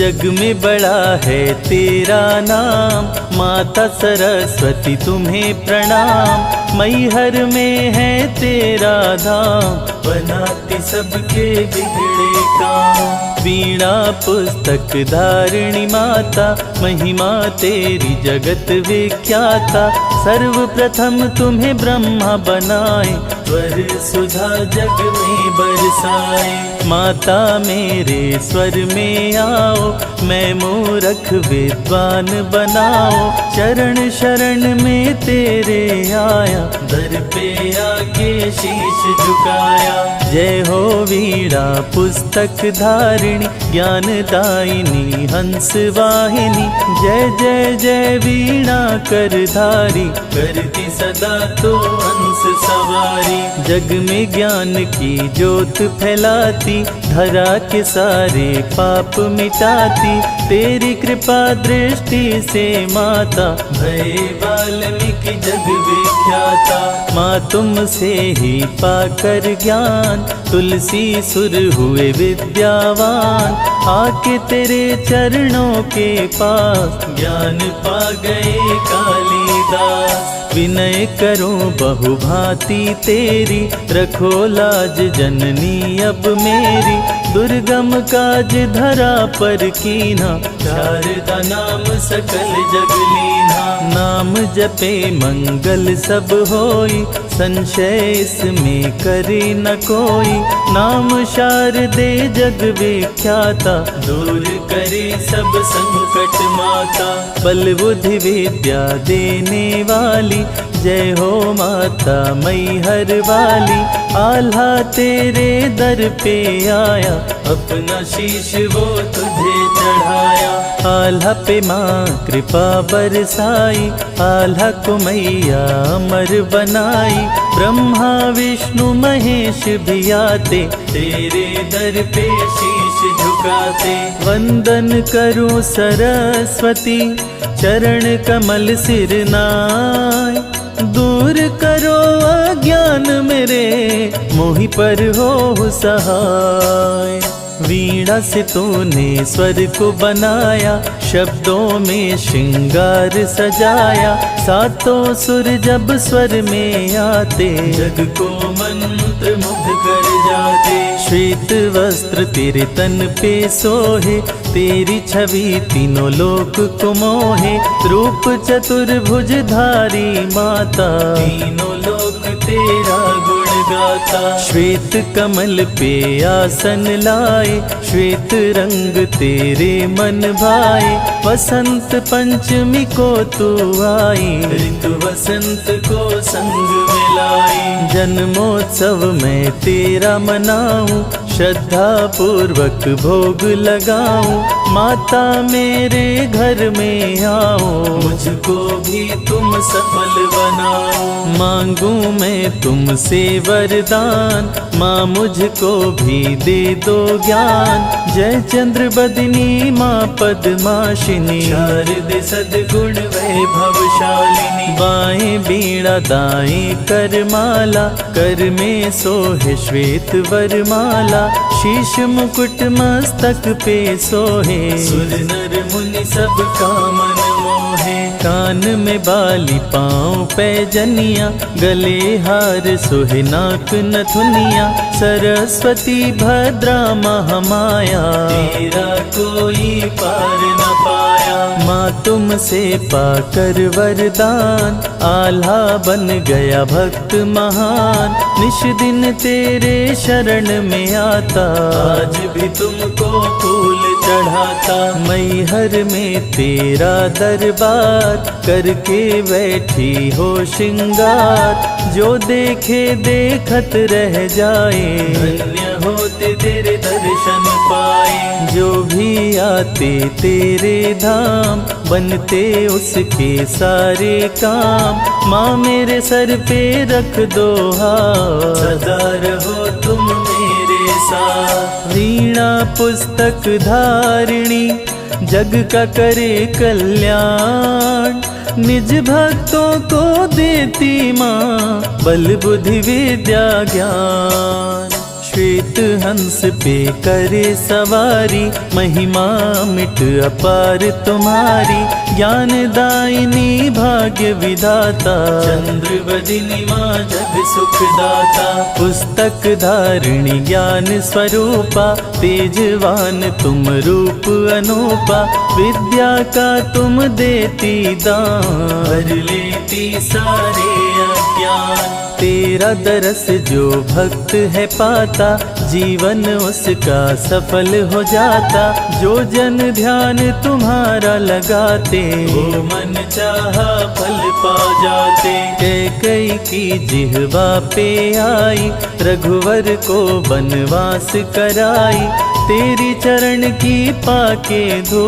जग में बड़ा है तेरा नाम, माता सरस्वती तुम्हें प्रणाम। मैहर में है तेरा धाम, बनाती सबके बिगड़े काम। वीणा पुस्तक धारिणी माता, महिमा तेरी जगत विख्याता। सर्वप्रथम तुम्हें ब्रह्मा बनाए, स्वर सुधा जग में बरसाए। माता मेरे स्वर में आओ, मैं मूर्ख विद्वान बनाओ। चरण शरण में तेरे आया, दर पे आके शीश झुकाया। जय हो वीणा पुस्तक धारिणी, ज्ञान दायिनी हंस वाहिनी। जय जय जय वीणा कर धारी, करती सदा तो हंस सवारी। जग में ज्ञान की ज्योत फैलाती, धरा के सारे पाप मिटाती। तेरी कृपा दृष्टि से माता, भये वाल्मीकि जग विख्याता। माँ तुमसे ही पाकर ज्ञान, तुलसी सुर हुए विद्यावान। आके तेरे चरणों के पास, ज्ञान पा गए कालिदास। विनय करो बहुभांति तेरी, रखो लाज जननी अब मेरी। दुर्गम काज धरा पर कीन्हा, शारदा नाम सकल जग लीन्हा। नाम जपे मंगल सब होई, संशय इसमें करे न कोई। नाम शारदे जग विख्याता, दूर करे सब संकट माता। बल बुद्धि विद्या देने वाली, जय हो माता मैहर वाली। आल्हा तेरे दर पे आया, अपना शीश वो तुझे चढ़ाया। आल्हा पे माँ कृपा बरसाई, आल्हा को मैया अमर बनाई। ब्रह्मा विष्णु महेश भी आते, तेरे दर पे शीश झुकाते। वंदन करूं सरस्वती, चरण कमल सिर नाय। दूर करो अज्ञान मेरे, मोहि पर हो सहाय। वीणा से तूने स्वर को बनाया, शब्दों में श्रृंगार सजाया। सातों सुर जब स्वर में आते, जग को मंत्र मुग्ध कर जाते। श्वेत वस्त्र तेरे तन पे सोहे, तेरी छवि तीनों लोक को मोहे। रूप चतुर्भुज धारी माता, तीनों लोक तेरा गुण गाता। श्वेत कमल पे आसन लाए, श्वेत रंग तेरे मन भाए। वसंत पंचमी को तू आई, ऋतु वसंत को संग मिलाई। जन्मोत्सव मैं तेरा मनाऊं, श्रद्धा पूर्वक भोग लगाऊं। माता मेरे घर में आओ, मुझको भी तुम सफल बनाओ। मांगू मैं तुमसे वरदान, माँ मुझको भी दे दो ज्ञान। जय चंद्र बदनी माँ पद्माशिनी, शारदे सद्गुण वैभवशालिनी। बाएं बीड़ा दाएं कर माला, कर में सोहे श्वेत वरमाला। शीश मुकुट मस्तक पे सोहे, सुर नर मुनि सब कामन मोहे। कान में बाली पाँव पैजनिया, गले हार सोहे नाक नथुनिया। सरस्वती भद्रा महामाया, तेरा कोई पार न पाया। माँ तुमसे पाकर वरदान, आल्हा बन गया भक्त महान। निश दिन तेरे शरण में आता, आज भी तुमको फूल चढ़ाता। मैहर में तेरा दरबार, करके बैठी हो श्रृंगार। जो देखे देखत रह जाए, धन्य होते तेरे दर्शन पाए। जो भी आते तेरे धाम, बनते उसके सारे काम। माँ मेरे सर पे रख दो हाथ, सदा रहो तुम मेरे साथ। वीणा पुस्तक धारिणी, जग का करे कल्याण। निज भक्तों को देती माँ, बल बुद्धि विद्या ज्ञान। श्वेत हंस पे करे सवारी, महिमा मिट अपार तुम्हारी। ज्ञान दायिनी भाग्य विधाता, चंद्रवदनी माँ जग सुखदाता। पुस्तक धारिणी ज्ञान स्वरूपा, तेजवान तुम रूप अनूपा। विद्या का तुम देती दान, भर लेती सारे अज्ञान। तेरा दरस जो भक्त है पाता, जीवन उसका सफल हो जाता। जो जन ध्यान तुम्हारा लगाते, वो मन चाहा फल पा जाते। कैकई की जिह्वा पे आई, रघुवर को वनवास कराई। तेरी चरण की पाके धो,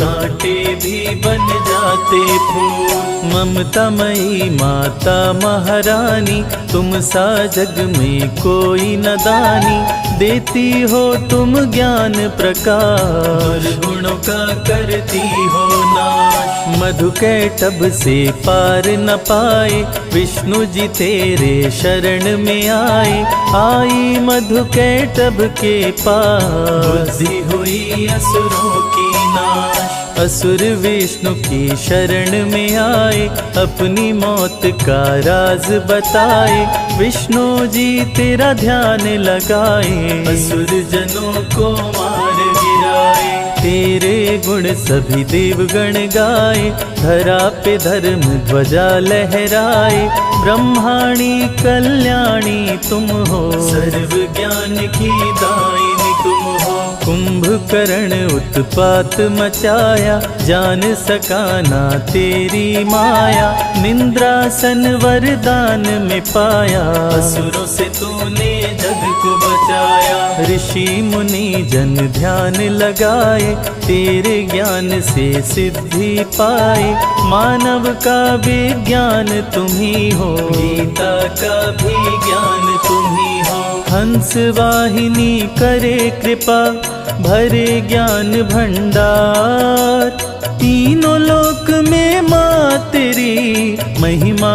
कांटे भी बन जाते फूल। ममतामयी माता महारानी, तुम सा जग में कोई न दानी। देती हो तुम ज्ञान प्रकाश, गुणों का करती हो नाश। मधु कैटभ से पार न पाए, विष्णु जी तेरे शरण में आए। आई मधु कैटभ के पास, बुद्धि हुई असुरों की नाश। असुर विष्णु की शरण में आए, अपनी मौत का राज बताए। विष्णु जी तेरा ध्यान लगाए, असुर जनों को मार गिराए। तेरे गुण सभी देवगण गाए, धरा पे धर्म ध्वजा लहराए। ब्रह्माणी कल्याणी तुम हो, सर्व ज्ञान की दायिनी तुम हो। कुंभकर्ण उत्पात मचाया, जान सका ना तेरी माया। निंद्रासन वरदान में पाया, असुरों से तूने जग को बचाया। ऋषि मुनि जन ध्यान लगाए, तेरे ज्ञान से सिद्धि पाए। मानव का विज्ञान तुम ही हो, गीता का भी ज्ञान तुम ही हो। हंस वाहिनी करे कृपा, भरे ज्ञान भंडार। तीनों लोक में माँ तेरी महिमा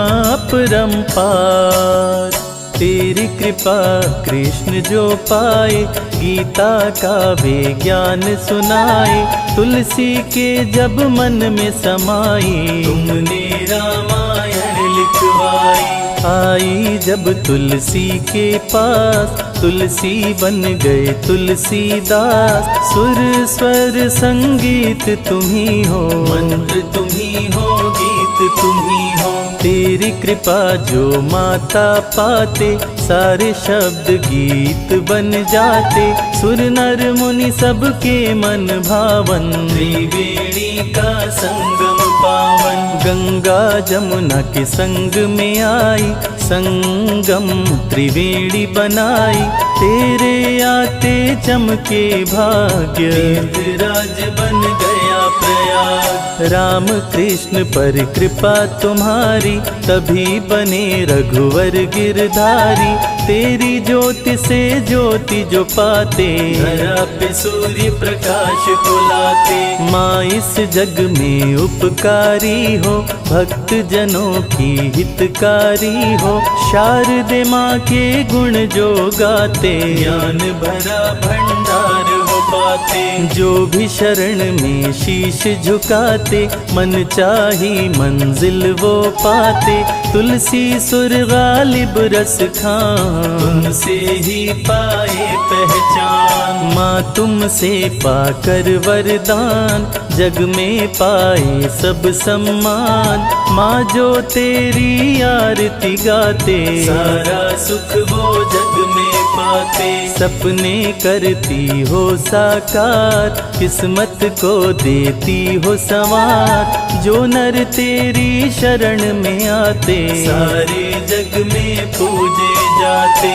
परंपार। तेरी कृपा कृष्ण जो पाए, गीता का वे ज्ञान सुनाए। तुलसी के जब मन में समाई, तुमने रामायण लिखवाई। आई जब तुलसी के पास, तुलसी बन गए तुलसीदास। सुर स्वर संगीत तुम्ही हो, मंत्र तुम्ही हो, गीत तुम्ही हो। तेरी कृपा जो माता पाते, सारे शब्द गीत बन जाते। सुर नर मुनि सबके मन भावन, त्रिवेणी का संगम पावन। गंगा जमुना के संग में आई, संगम त्रिवेणी बनाई। तेरे आते चमके भाग्य, तीर्थराज बन गया प्रयाग। राम कृष्ण पर कृपा तुम्हारी, तभी बने रघुवर गिरधारी। तेरी ज्योति से ज्योति जो पाते, धरा पे सूर्य प्रकाश को लाते। माँ इस जग में उपकारी हो, भक्त जनों की हितकारी हो। शारदे माँ के गुण जो गाते, ज्ञान भरा भंडार हो पाते। जो भी शरण में शीश झुकाते, मन चाही मंजिल वो पाते। तुलसी सुर गालिब रस खान, तुमसे ही पाए पहचान। माँ तुमसे पाकर वरदान, जग में पाए सब सम्मान। माँ जो तेरी आरती गाते, सारा सुख वो जग में पाते। सपने करती हो साकार, किस्मत को देती हो संवार। जो नर तेरी शरण में आते, सारे जग में पूजे जाते।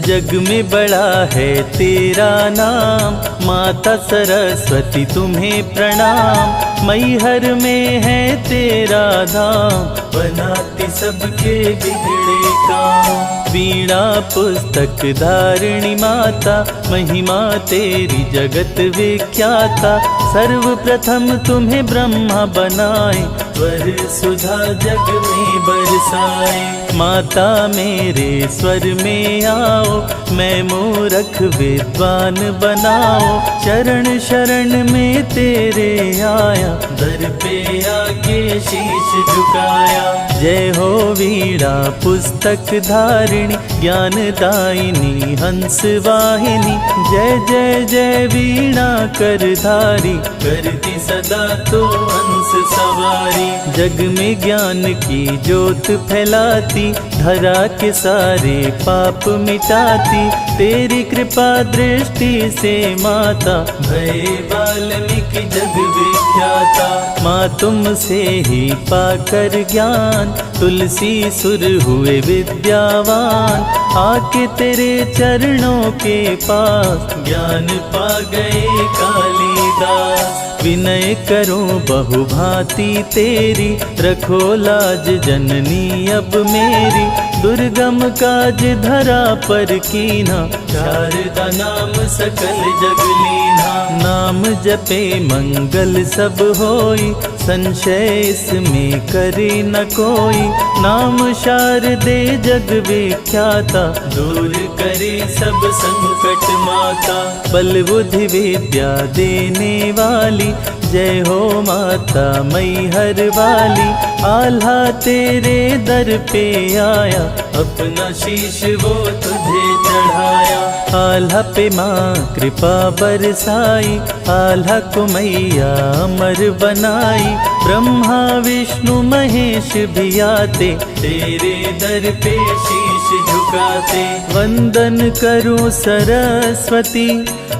जग में बड़ा है तेरा नाम, माता सरस्वती तुम्हें प्रणाम। मैहर में है तेरा धाम, बनाती सबके बिगड़े काम। वीणा पुस्तक धारिणी माता, महिमा तेरी जगत विख्याता। सर्वप्रथम तुम्हें ब्रह्मा बनाए, स्वर सुधा जग में बरसाए। माता मेरे स्वर में आओ, मैं मूरख विद्वान बनाओ। चरण शरण में तेरे आया, दर पे आके शीश झुकाया। जय हो वीणा पुस्तक धारिणी, ज्ञान दायिनी हंस वाहिनी। जय जय जय वीणा करधारी, करती सदा तो हंस सवारी। जग में ज्ञान की ज्योत फैलाती, धरा के सारे पाप मिटाती। तेरी कृपा दृष्टि से माता, भय वाल्मीकि जग विख्याता। माँ तुमसे ही पाकर ज्ञान, तुलसी सुर हुए विद्यावान। आके तेरे चरणों के पास, ज्ञान पा गए कालिदास। विनय करूं बहुभांति तेरी, रखो लाज जननी अब मेरी। दुर्गम काज धरा पर कीन्हा, शारदा नाम सकल जग लीन्हा। नाम जपे मंगल सब होई, संशय इसमें करे न कोई। नाम शारदे जग विख्याता, दूर करे सब संकट माता। बल बुद्धि विद्या देने वाली, जय हो माता मैहर वाली। आल्हा तेरे दर पे आया, अपना शीश वो तुझे चढ़ाया। आल्हा पे माँ कृपा बरसाई, आल्हा को मैया अमर बनाई। ब्रह्मा विष्णु महेश भी आते, तेरे दर पे शीश झुकाते। वंदन करूं सरस्वती,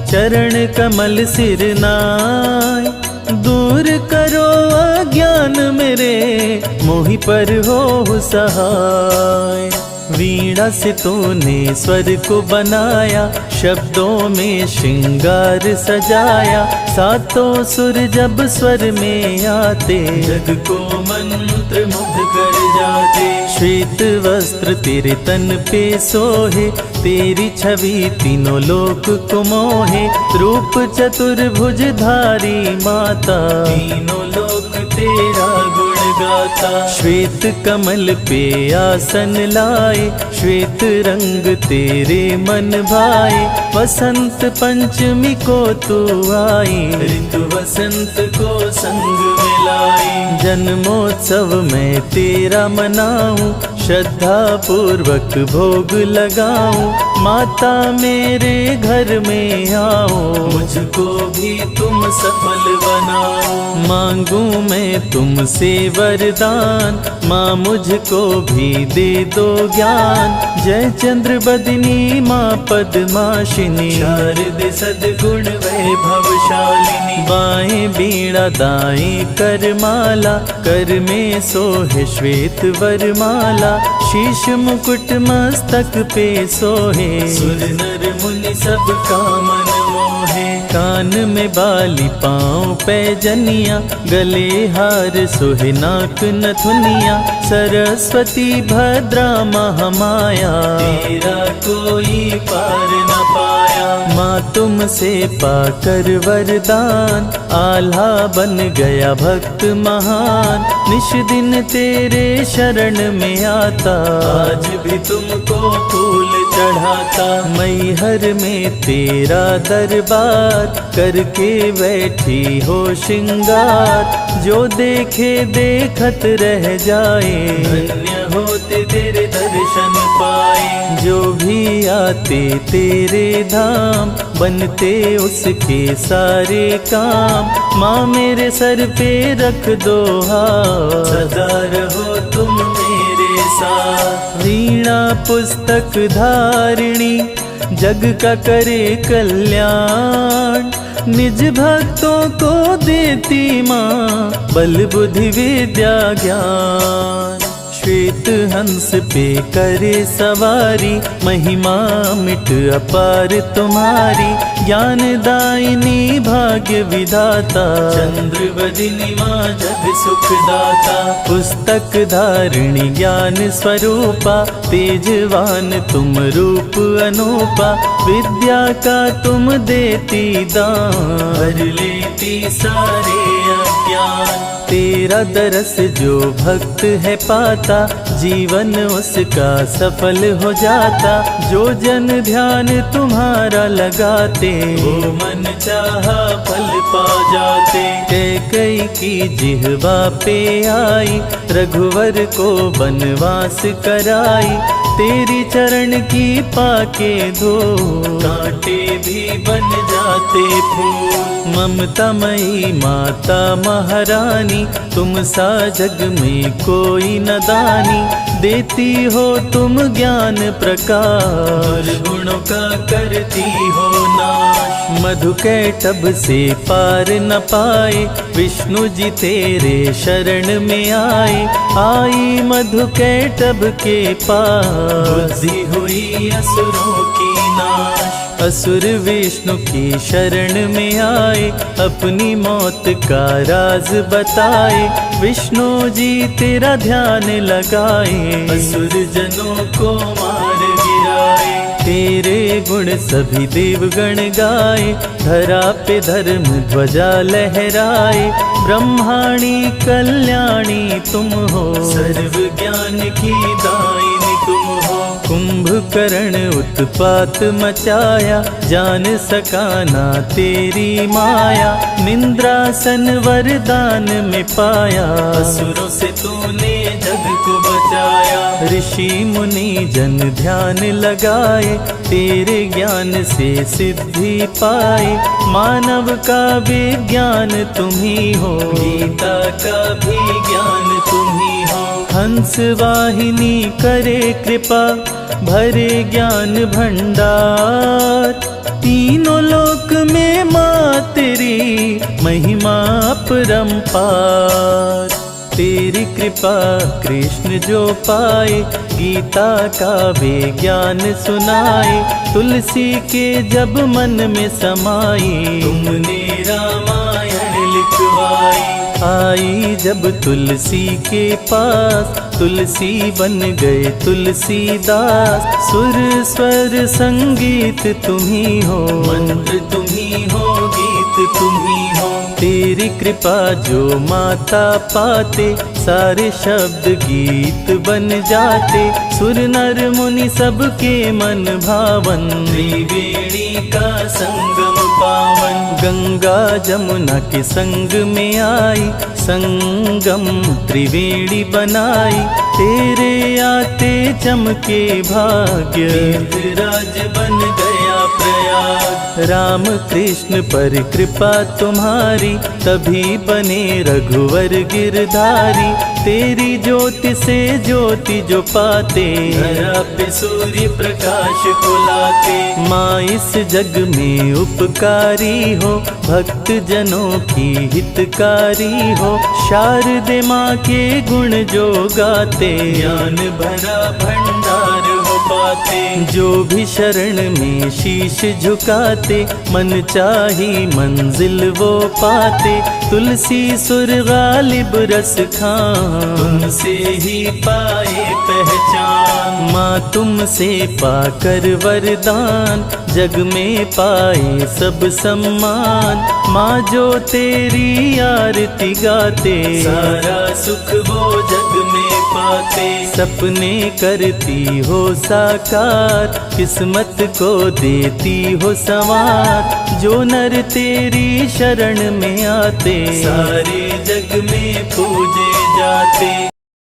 चरण कमल सिर नाय। दूर करो अज्ञान मेरे, मोहि पर हो सहाय। वीणा से तूने स्वर को बनाया, शब्दों में श्रृंगार सजाया। सातों सुर जब स्वर में आते, जग को मंत्र मुग्ध कर जाते। श्वेत वस्त्र तेरे तन पे सोहे, तेरी छवि तीनों लोक को मोहे। रूप चतुर्भुज धारी माता, तीनों लोक तेरा गुण गाता। श्वेत कमल पे आसन लाए, श्वेत रंग तेरे मन भाए। वसंत पंचमी को तू आई, ऋतु वसंत को संग मिलाई। जन्मोत्सव मैं तेरा मनाऊं, श्रद्धा पूर्वक भोग लगाऊं। माता मेरे घर में आओ, मुझको भी तुम सफल बनाओ। मांगू मैं तुमसे वरदान, माँ मुझको भी दे दो ज्ञान। जय चंद्र बदनी माँ पद्माशिनी, शारदे सद्गुण वैभवशालिनी। बाएं बीड़ा दाएं कर माला, कर में सोहे श्वेत वरमाला। शीश मुकुट मस्तक पे सोहे, सुर नर मुनि सब का मन मोहे। कान में बाली पाँव पैजनिया, गले हार सोहे नाक नथुनिया। सरस्वती भद्रा महामाया, तेरा कोई पार न पाया। माँ तुमसे पाकर वरदान, आल्हा बन गया भक्त महान। निश दिन तेरे शरण में आता, आज भी तुमको फूल चढ़ाता। मैहर में तेरा दरबार, करके बैठी हो श्रृंगार। जो देखे देखत रह जाए, धन्य होते तेरे दर्शन पाए। जो भी आते तेरे धाम, बनते उसके सारे काम। माँ मेरे सर पे रख दो हाथ, सदा रहो तुम मेरे साथ। वीणा पुस्तक धारिणी, जग का करे कल्याण। निज भक्तों को देती माँ, बल बुद्धि विद्या ज्ञान। श्वेत हंस पे करे सवारी, महिमा मिट अपार तुम्हारी। ज्ञान दायिनी भाग्य विधाता, चंद्र बदिनी माँ जग सुख दाता। पुस्तक धारिणी ज्ञान स्वरूपा, तेजवान तुम रूप अनूपा। विद्या का तुम देती दान, भर लेती सारे अज्ञान। तेरा दरस जो भक्त है पाता, जीवन उसका सफल हो जाता। जो जन ध्यान तुम्हारा लगाते, वो मन चाहा फल पा जाते। कैकई की जिह्वा पे आई, रघुवर को बनवास कराई। तेरी चरण की पाके धो, कांटे भी बन जाते फूल। ममतामयी माता महारानी, तुम सा जग में कोई न दानी। देती हो तुम ज्ञान प्रकाश, गुणों का करती हो नाश। मधुकैटभ से पार न पाए, विष्णु जी तेरे शरण में आए। आई मधुकैटभ के पास, बुद्धि हुई असुरों की नाश। असुर विष्णु की शरण में आए, अपनी मौत का राज बताए। विष्णु जी तेरा ध्यान लगाए, असुर जनों को मार गिराए। तेरे गुण सभी देवगण गाए, धरा पे धर्म ध्वजा लहराए। ब्रह्माणी कल्याणी तुम हो, सर्व ज्ञान की दायिनी तुम हो। कुंभकर्ण उत्पात मचाया, जान सकाना तेरी माया। निंद्रासन वरदान में पाया, असुरों से तूने जग को बचाया। ऋषि मुनि जन ध्यान लगाए, तेरे ज्ञान से सिद्धि पाए। मानव का विज्ञान तुम ही हो, गीता का भी ज्ञान तुम ही हो। हंस वाहिनी करे कृपा, भरे ज्ञान भंडार। तीनों लोक में माँ तेरी महिमा अपरंपार। तेरी कृपा कृष्ण जो पाए, गीता का वे ज्ञान सुनाए। तुलसी के जब मन में समाई, तुमने रामायण लिखवाई। आई जब तुलसी के पास, तुलसी बन गए तुलसीदास। सुर स्वर संगीत तुम्ही हो, मंत्र तुम्ही हो, गीत तुम्ही हो। तेरी कृपा जो माता पाते, सारे शब्द गीत बन जाते। सुर नर मुनि सबके मन भावन, त्रिवेणी का संगम पावन। गंगा जमुना के संग में आई, संगम त्रिवेणी बनाई। तेरे आते चमके भाग्य, तीर्थराज बन गया प्रयाग। राम कृष्ण पर कृपा तुम्हारी, तभी बने रघुवर गिरधारी। तेरी ज्योति से ज्योति जो पाते, धरा पे सूर्य प्रकाश को लाते। माँ इस जग में उपकारी हो, भक्त जनों की हितकारी हो। शारदे माँ के गुण जो गाते, ज्ञान भरा भंडार हो पाते। जो भी शरण में शीश झुकाते, मन चाही मंजिल वो पाते। तुलसी सुर गालिब रस खान, तुमसे ही पाए पहचान। माँ तुमसे पाकर वरदान, जग में पाए सब सम्मान। माँ जो तेरी आरती गाते, सारा सुख वो जग में पाते। सपने करती हो साकार, किस्मत को देती हो संवार। जो नर तेरी शरण में आते, सारे जग में पूजे जाते।